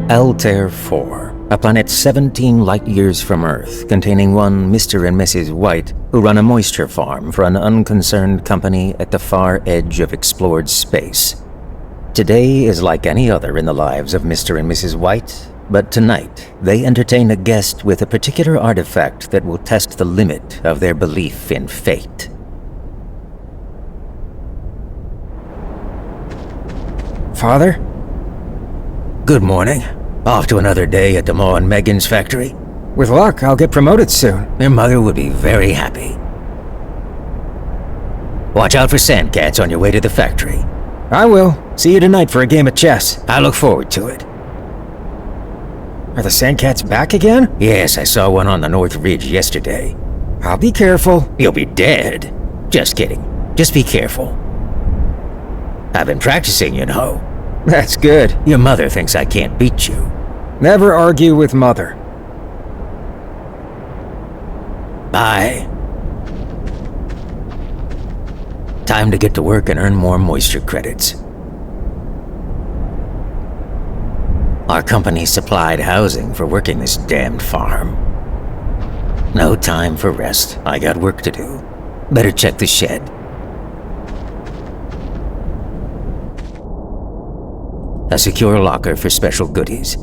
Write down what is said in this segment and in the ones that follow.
Altair 4, a planet 17 light-years from Earth, containing one Mr. and Mrs. White, who run a moisture farm for an unconcerned company at the far edge of explored space. Today is like any other in the lives of Mr. and Mrs. White, but tonight they entertain a guest with a particular artifact that will test the limit of their belief in fate. Father? Good morning. Off to another day at the Ma and Megan's factory? With luck, I'll get promoted soon. Your mother would be very happy. Watch out for sandcats on your way to the factory. I will. See you tonight for a game of chess. I look forward to it. Are the sandcats back again? Yes, I saw one on the North Ridge yesterday. I'll be careful. You'll be dead. Just kidding. Just be careful. I've been practicing, you know. That's good. Your mother thinks I can't beat you. Never argue with Mother. Bye. Time to get to work and earn more moisture credits. Our company supplied housing for working this damned farm. No time for rest. I got work to do. Better check the shed. A secure locker for special goodies.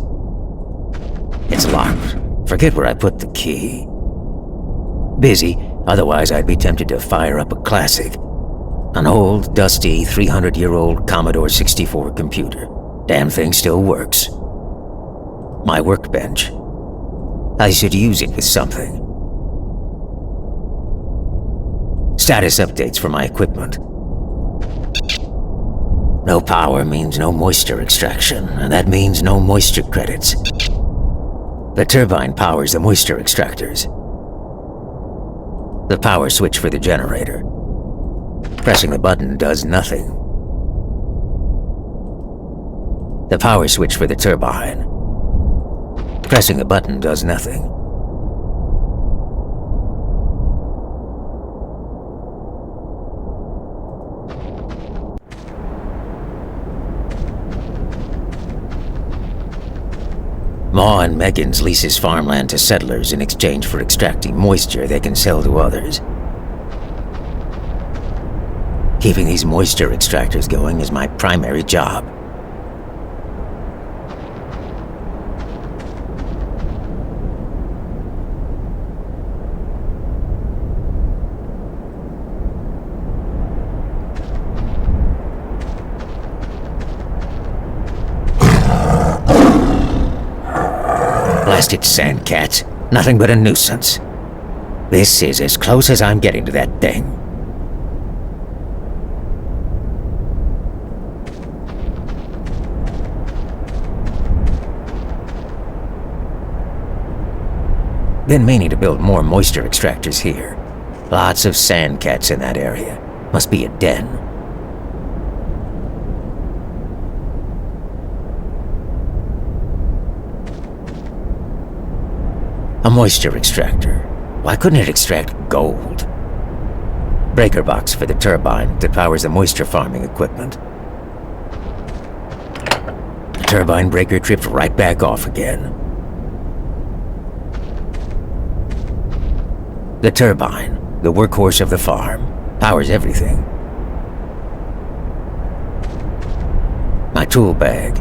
It's locked. Forget where I put the key. Busy, otherwise I'd be tempted to fire up a classic. An old, dusty, 300-year-old Commodore 64 computer. Damn thing still works. My workbench. I should use it with something. Status updates for my equipment. No power means no moisture extraction, and that means no moisture credits. The turbine powers the moisture extractors. The power switch for the generator. Pressing the button does nothing. The power switch for the turbine. Pressing the button does nothing. Ma and Megan's leases farmland to settlers in exchange for extracting moisture they can sell to others. Keeping these moisture extractors going is my primary job. Blasted sandcats. Nothing but a nuisance. This is as close as I'm getting to that thing. Been meaning to build more moisture extractors here. Lots of sandcats in that area. Must be a den. A moisture extractor. Why couldn't it extract gold? Breaker box for the turbine that powers the moisture farming equipment. The turbine breaker tripped right back off again. The turbine, the workhorse of the farm, powers everything. My tool bag,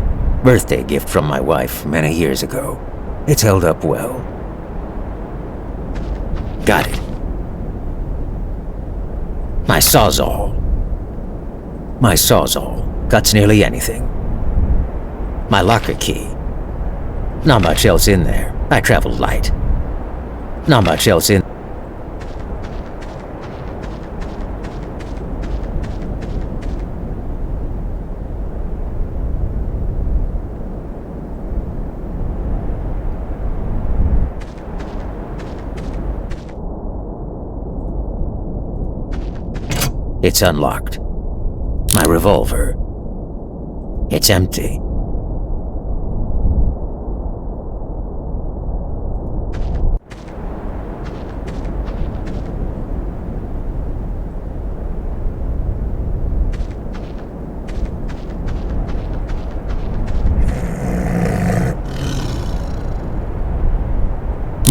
birthday gift from my wife many years ago. It's held up well. Got it. My sawzall. My sawzall cuts nearly anything. My locker key. Not much else in there. I travel light. Not much else in. It's unlocked. My revolver. It's empty.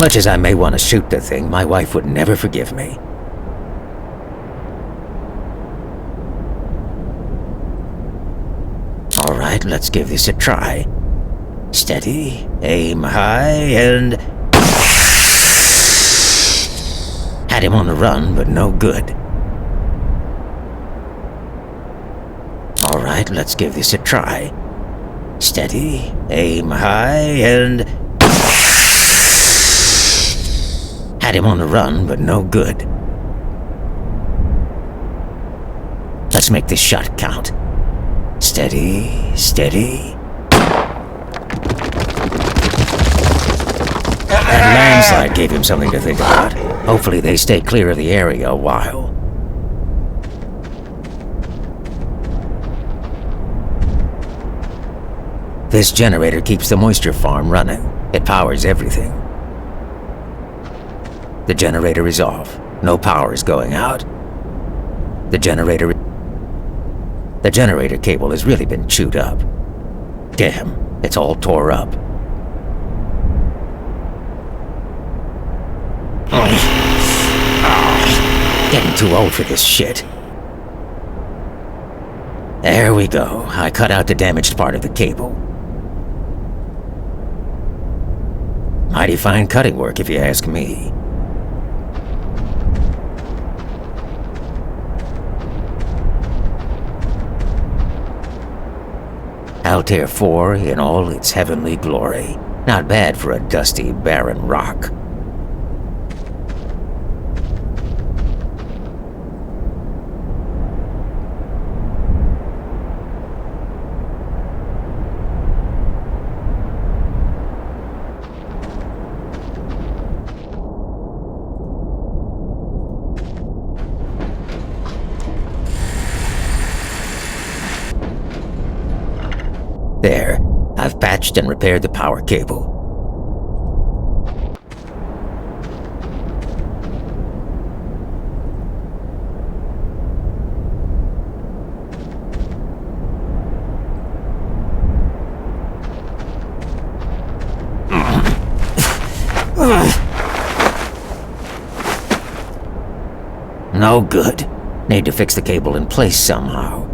Much as I may want to shoot the thing, my wife would never forgive me. Alright, let's give this a try. Steady, aim high, and... Had him on the run, but no good. Alright, let's give this a try. Steady, aim high, and... Had him on the run, but no good. Let's make this shot count. Steady, steady. That landslide gave him something to think about. Hopefully they stay clear of the area a while. This generator keeps the moisture farm running. It powers everything. The generator is off. No power is going out. The generator cable has really been chewed up. Damn, it's all tore up. Getting too old for this shit. There we go. I cut out the damaged part of the cable. Mighty fine cutting work, if you ask me. Altair 4 in all its heavenly glory. Not bad for a dusty, barren rock. There, I've patched and repaired the power cable. No good. Need to fix the cable in place somehow.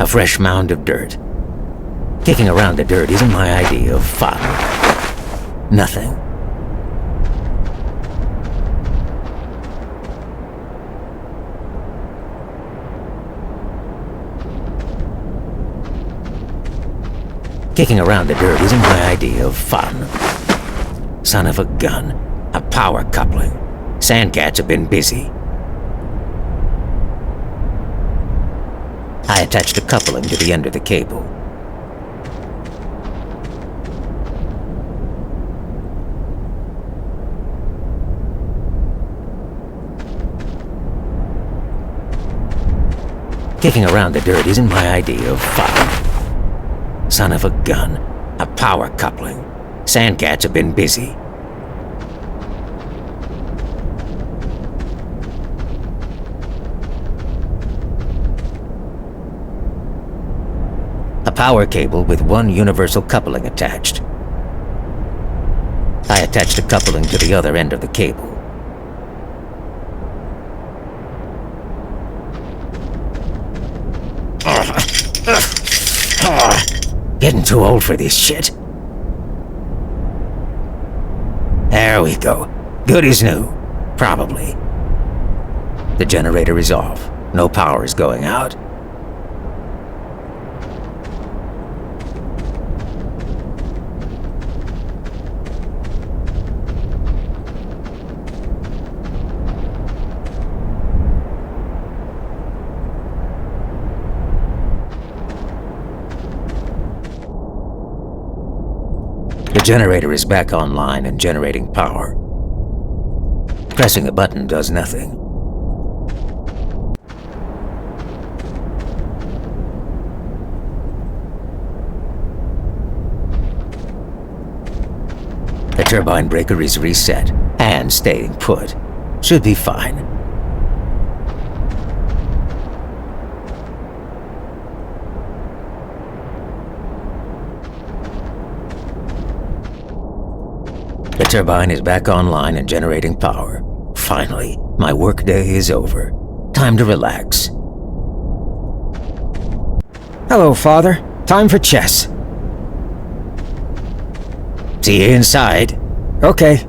A fresh mound of dirt. Kicking around the dirt isn't my idea of fun. Nothing. Kicking around the dirt isn't my idea of fun. Son of a gun. A power coupling. Sandcats have been busy. I attached a coupling to the end of the cable. Kicking around the dirt isn't my idea of fun. Son of a gun. A power coupling. Sandcats have been busy. A power cable with one universal coupling attached. I attached a coupling to the other end of the cable. Getting too old for this shit. There we go. Good as new. Probably. The generator is off. No power is going out. The generator is back online and generating power. Pressing a button does nothing. The turbine breaker is reset and staying put. Should be fine. The turbine is back online and generating power. Finally, my workday is over. Time to relax. Hello, Father. Time for chess. See you inside. Okay.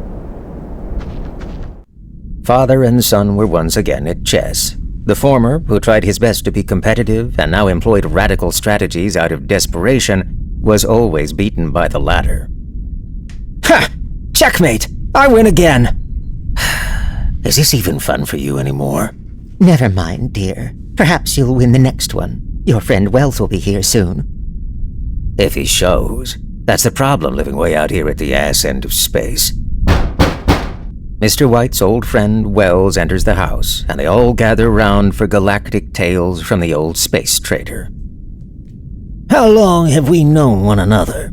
Father and son were once again at chess. The former, who tried his best to be competitive and now employed radical strategies out of desperation, was always beaten by the latter. Ha! Checkmate! I win again! Is this even fun for you anymore? Never mind, dear. Perhaps you'll win the next one. Your friend Wells will be here soon. If he shows. That's the problem living way out here at the ass end of space. Mr. White's old friend Wells enters the house, and they all gather round for galactic tales from the old space trader. How long have we known one another?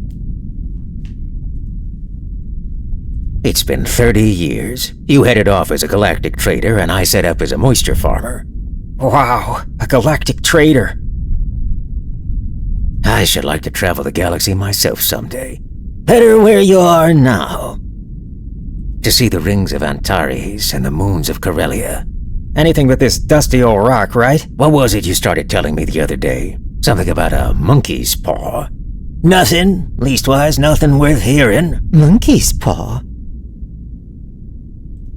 It's been 30 years. You headed off as a galactic trader, and I set up as a moisture farmer. Wow, a galactic trader. I should like to travel the galaxy myself someday. Better where you are now. To see the rings of Antares and the moons of Corellia. Anything but this dusty old rock, right? What was it you started telling me the other day? Something about a monkey's paw. Nothing. Leastwise, nothing worth hearing. Monkey's paw?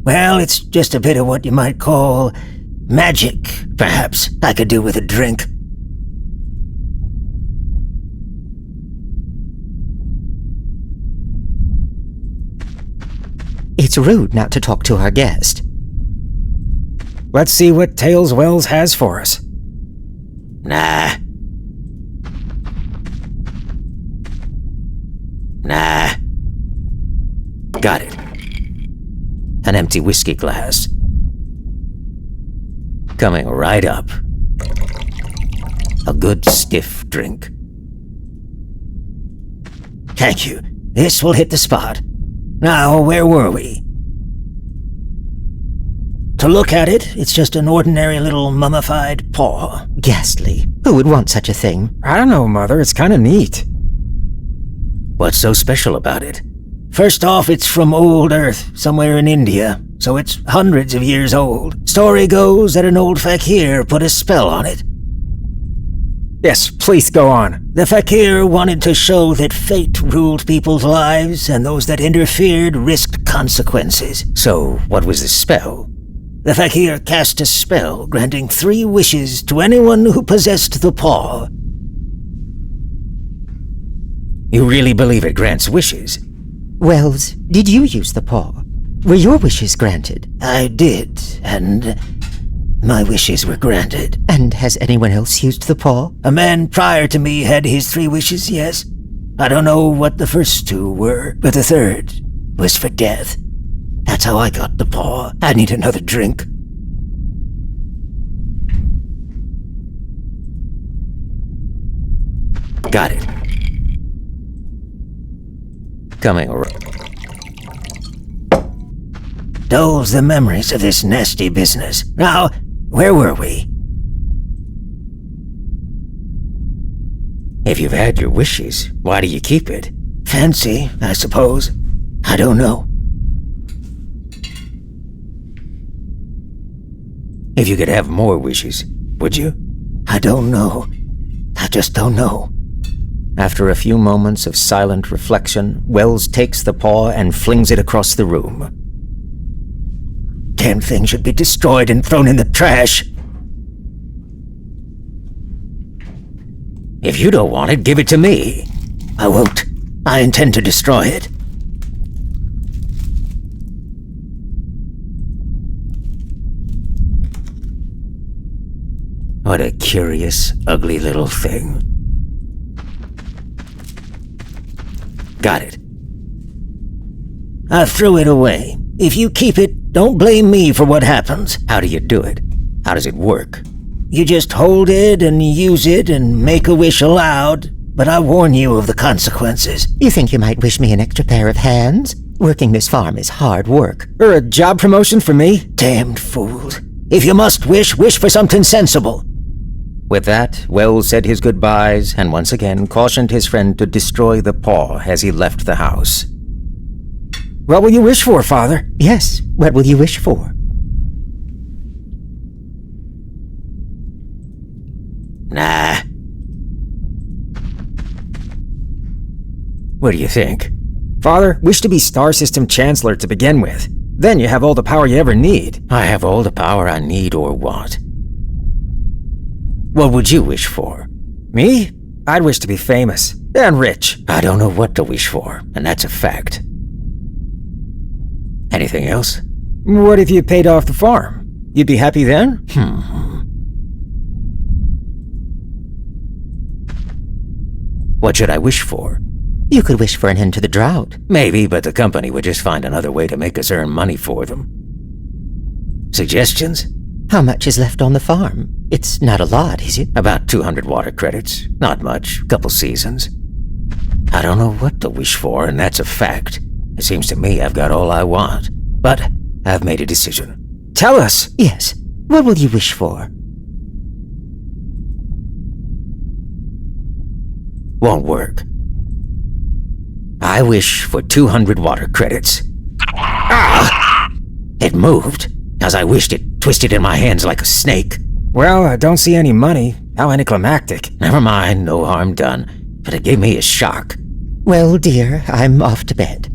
Well, it's just a bit of what you might call magic, perhaps. I could do with a drink. It's rude not to talk to our guest. Let's see what tales Wells has for us. Nah. Got it. An empty whiskey glass. Coming right up. A good stiff drink. Thank you. This will hit the spot. Now, where were we? To look at it, it's just an ordinary little mummified paw. Ghastly. Who would want such a thing? I don't know, Mother. It's kind of neat. What's so special about it? First off, it's from old Earth, somewhere in India, so it's hundreds of years old. Story goes that an old fakir put a spell on it. Yes, please go on. The fakir wanted to show that fate ruled people's lives, and those that interfered risked consequences. So, what was the spell? The fakir cast a spell, granting 3 wishes to anyone who possessed the paw. You really believe it grants wishes? Wells, did you use the paw? Were your wishes granted? I did, and my wishes were granted. And has anyone else used the paw? A man prior to me had his 3 wishes, yes. I don't know what the first 2 were, but the 3rd was for death. That's how I got the paw. I need another drink. Got it. Coming around. Dulls the memories of this nasty business. Now, where were we? If you've had your wishes, why do you keep it? Fancy, I suppose. I don't know. If you could have more wishes, would you? I don't know. I just don't know. After a few moments of silent reflection, Wells takes the paw and flings it across the room. Damn thing should be destroyed and thrown in the trash. If you don't want it, give it to me. I won't. I intend to destroy it. What a curious, ugly little thing. Got it. I threw it away. If you keep it, don't blame me for what happens. How do you do it? How does it work? You just hold it and use it and make a wish aloud, but I warn you of the consequences. You think you might wish me an extra pair of hands? Working this farm is hard work. Or a job promotion for me? Damned fools. If you must wish, wish for something sensible. With that, Wells said his goodbyes and once again cautioned his friend to destroy the paw as he left the house. What will you wish for, Father? Yes, what will you wish for? Nah. What do you think? Father, wish to be Star System Chancellor to begin with. Then you have all the power you ever need. I have all the power I need or want. What would you wish for? Me? I'd wish to be famous and rich. I don't know what to wish for, and that's a fact. Anything else? What if you paid off the farm? You'd be happy then? What should I wish for? You could wish for an end to the drought. Maybe, but the company would just find another way to make us earn money for them. Suggestions? How much is left on the farm? It's not a lot, is it? About 200 water credits. Not much. Couple seasons. I don't know what to wish for, and that's a fact. It seems to me I've got all I want. But I've made a decision. Tell us. Yes. What will you wish for? Won't work. I wish for 200 water credits. Ah! It moved. As I wished, it twisted in my hands like a snake. Well, I don't see any money. How anticlimactic. Never mind, no harm done. But it gave me a shock. Well, dear, I'm off to bed.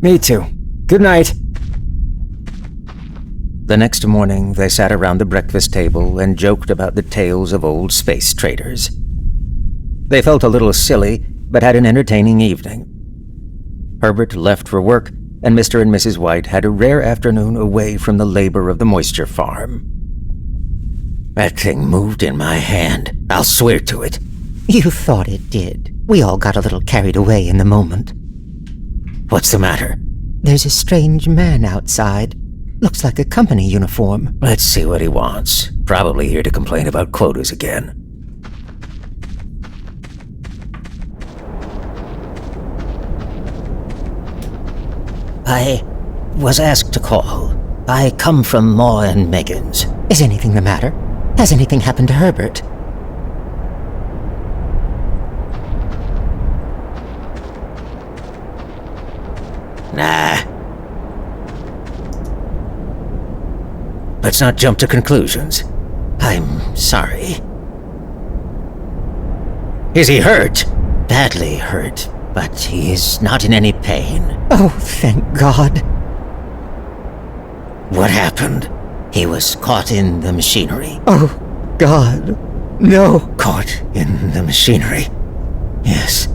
Me too. Good night. The next morning, they sat around the breakfast table and joked about the tales of old space traders. They felt a little silly, but had an entertaining evening. Herbert left for work, and Mr. and Mrs. White had a rare afternoon away from the labor of the moisture farm. That thing moved in my hand. I'll swear to it. You thought it did. We all got a little carried away in the moment. What's the matter? There's a strange man outside. Looks like a company uniform. Let's see what he wants. Probably here to complain about quotas again. I was asked to call. I come from Ma and Megan's. Is anything the matter? Has anything happened to Herbert? Nah. Let's not jump to conclusions. I'm sorry. Is he hurt? Badly hurt, but he is not in any pain. Oh, thank God. What happened? He was caught in the machinery. Oh, God. No. Caught in the machinery. Yes.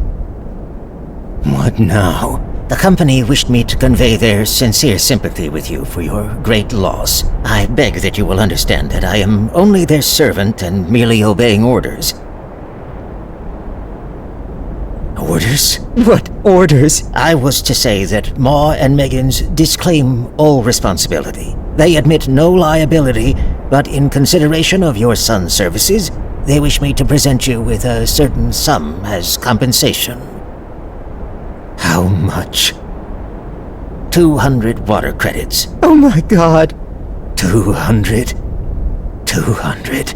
What now? The company wished me to convey their sincere sympathy with you for your great loss. I beg that you will understand that I am only their servant and merely obeying orders. Orders? What orders? I was to say that Ma and Megan's disclaim all responsibility. They admit no liability, but in consideration of your son's services, they wish me to present you with a certain sum as compensation. How much? 200 water credits. Oh my God. 200. 200.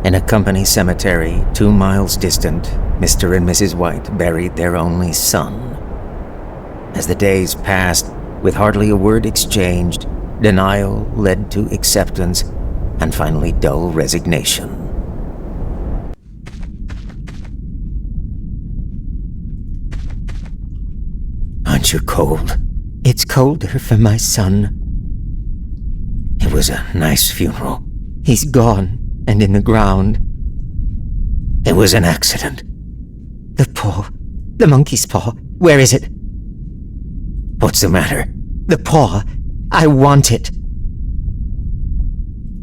In a company cemetery 2 miles distant, Mr. and Mrs. White buried their only son. As the days passed, with hardly a word exchanged, denial led to acceptance, and finally dull resignation. Aren't you cold? It's colder for my son. It was a nice funeral. He's gone and in the ground. It was an accident. The paw. The monkey's paw. Where is it? What's the matter? The paw. I want it.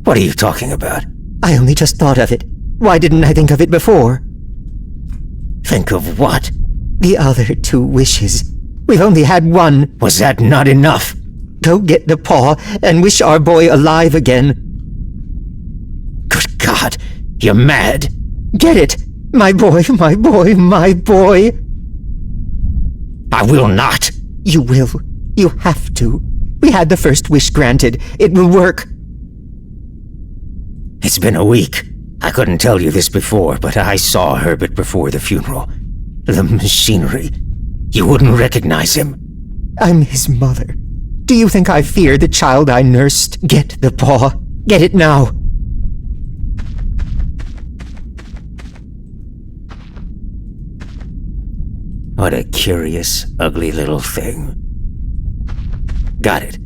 What are you talking about? I only just thought of it. Why didn't I think of it before? Think of what? The other 2 wishes. We've only had one. Was that not enough? Go get the paw and wish our boy alive again. Good God, you're mad. Get it. My boy, my boy, my boy! I will not! You will. You have to. We had the first wish granted. It will work. It's been a week. I couldn't tell you this before, but I saw Herbert before the funeral. The machinery. You wouldn't recognize him. I'm his mother. Do you think I fear the child I nursed? Get the paw. Get it now. What a curious, ugly little thing. Got it.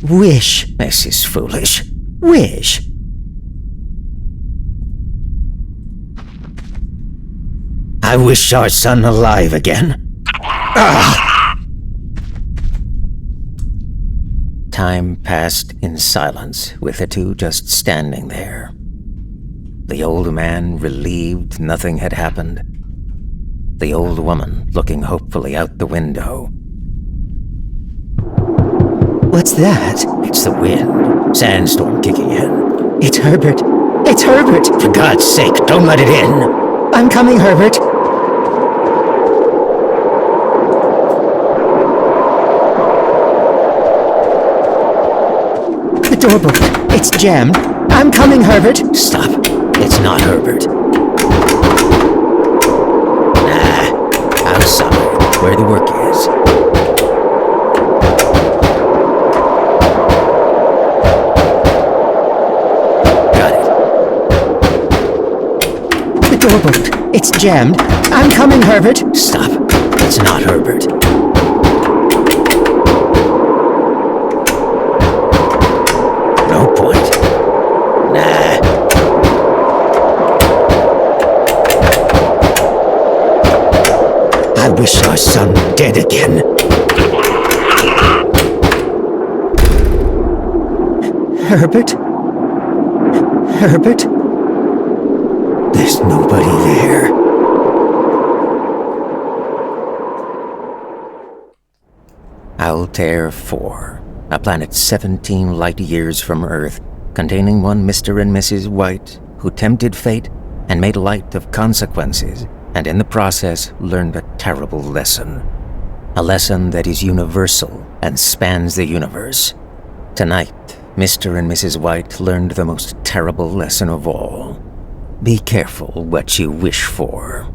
Wish. This is foolish. Wish. I wish our son alive again. Time passed in silence, with the two just standing there. The old man relieved nothing had happened. The old woman looking hopefully out the window. What's that? It's the wind. Sandstorm kicking in. It's Herbert. It's Herbert! For God's sake, don't let it in! I'm coming, Herbert. The doorbell. It's jammed. I'm coming, Herbert. Stop. It's not Herbert. Nah. Outside, where the work is. The doorbell. It's jammed. I'm coming, Herbert. Stop. It's not Herbert. No point. Nah. I wish our son were dead again. Herbert? Herbert? There's nobody there. Altair 4, a planet 17 light-years from Earth, containing one Mr. and Mrs. White, who tempted fate and made light of consequences, and in the process learned a terrible lesson. A lesson that is universal and spans the universe. Tonight, Mr. and Mrs. White learned the most terrible lesson of all. Be careful what you wish for.